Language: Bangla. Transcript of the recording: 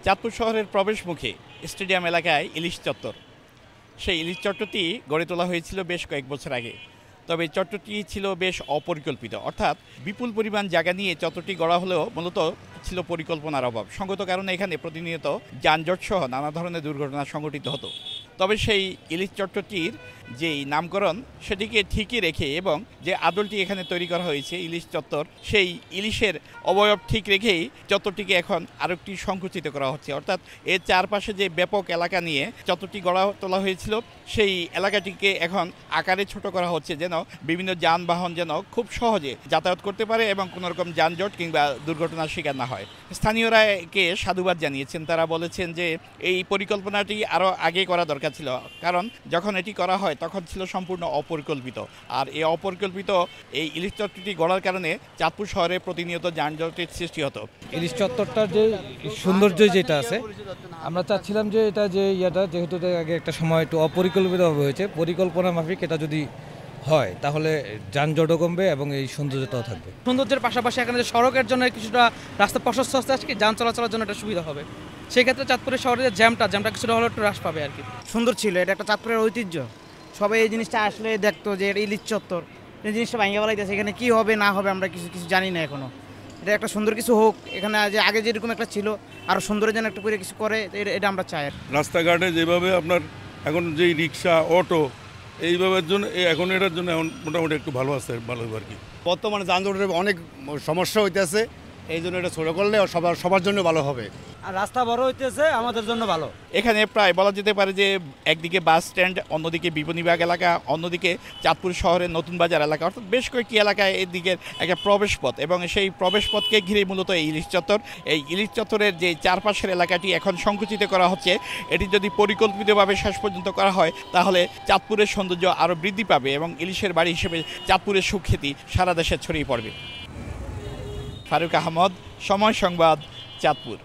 চাঁদপুর শহরের প্রবেশমুখে স্টেডিয়াম এলাকায় ইলিশ চত্বর। সেই ইলিশ চত্বরটি গড়ে তোলা হয়েছিল বেশ কয়েক বছর আগে। তবে চত্বরটি ছিল বেশ অপরিকল্পিত, অর্থাৎ বিপুল পরিমাণ জায়গা নিয়ে চত্বরটি গড়া হলেও মূলত ছিল পরিকল্পনার অভাব। সঙ্গত কারণে এখানে প্রতিনিয়ত যানজট সহ নানা ধরনের দুর্ঘটনা সংঘটিত হতো। তবে সেই ইলিশ চত্বরটির যেই নামকরণ সেটিকে ঠিকই রেখে এবং যে আদলটি এখানে তৈরি করা হয়েছে ইলিশ চত্বর, সেই ইলিশের অবয়ব ঠিক রেখেই চত্বরটিকে এখন আরেকটি সংকুচিত করা হচ্ছে। অর্থাৎ এর চারপাশে যে ব্যাপক এলাকা নিয়ে চত্বরটি গড়া তোলা হয়েছিল সেই এলাকাটিকে এখন আকারে ছোট করা হচ্ছে, যেন বিভিন্ন যানবাহন যেন খুব সহজে যাতায়াত করতে পারে এবং কোনো রকম যানজট কিংবা দুর্ঘটনার শিকার না হয়। স্থানীয়রা একে সাধুবাদ জানিয়েছেন। তারা বলেছেন যে এই পরিকল্পনাটি আরও আগে করা দরকার ছিল, কারণ যখন এটি করা হয় তখন ছিল সম্পূর্ণ অপরিকল্পিত। আর এই অপরিকল্পিত এই ইলিশ চত্বরটি গড়ার কারণে চাঁদপুর শহরে প্রতিনিয়ত যানজটের সৃষ্টি হতো। ইলিশ চত্বরটার যে সৌন্দর্য যেটা আছে, আমরা চাচ্ছিলাম যে এটা যে যেহেতু আগে একটা সময় একটু অপরিকল্পিতভাবে হয়েছে, পরিকল্পনা মাফিক এটা যদি হয় তাহলে যানজটও কমবে এবং এই সৌন্দর্যটাও থাকবে। সৌন্দর্যের পাশাপাশি এখানে যে সড়কের জন্য কিছুটা রাস্তা প্রশস্ত আছে কি যান চলাচলের জন্য একটা সুবিধা হবে। সেক্ষেত্রে চাঁদপুরের শহরে যে জ্যামটা কিছুটা হলে একটু হ্রাস পাবে আর কি। সুন্দর ছিল, এটা একটা চাঁদপুরের ঐতিহ্য। সবাই এই জিনিসটা আসলে দেখতো যে এটা ইলিশ চত্বর, এই জিনিসটা ভাঙিয়ে বলাইতেছে। এখানে কী হবে না হবে আমরা কিছু জানি না এখনও। এটা একটা সুন্দর কিছু হোক এখানে, যে আগে যেরকম একটা ছিল আরও সুন্দরের জন্য একটা করে কিছু করে, এটা আমরা চাই। রাস্তাঘাটে যেভাবে আপনার এখন যেই রিক্সা অটো এইভাবে জন্য এখন এটার জন্য এখন মোটামুটি একটু ভালো আছে, ভালো আর কি। বর্তমানে যানজটের অনেক সমস্যা হইতেছে, এই জন্য এটা ছোট করলে সবার জন্য ভালো হবে। আর রাস্তা বড় হইতেছে আমাদের জন্য ভালো। এখানে প্রায় বলা যেতে পারে যে একদিকে বাস স্ট্যান্ড, অন্যদিকে বিপণীবাগ এলাকা, অন্যদিকে চাঁদপুর শহরের নতুন বাজার এলাকা, অর্থাৎ বেশ কয়েকটি এলাকায় এদিকের একটা প্রবেশপথ এবং সেই প্রবেশপথকে ঘিরে মূলত এই ইলিশ চত্বর। এই ইলিশ চত্বরের যে চারপাশের এলাকাটি এখন সংকুচিত করা হচ্ছে, এটি যদি পরিকল্পিতভাবে শেষ পর্যন্ত করা হয় তাহলে চাঁদপুরের সৌন্দর্য আরও বৃদ্ধি পাবে এবং ইলিশের বাড়ি হিসেবে চাঁদপুরের সুখ্যাতি সারা দেশে ছড়িয়ে পড়বে। ফারুক আহমদ, সময় সংবাদ, চাঁদপুর।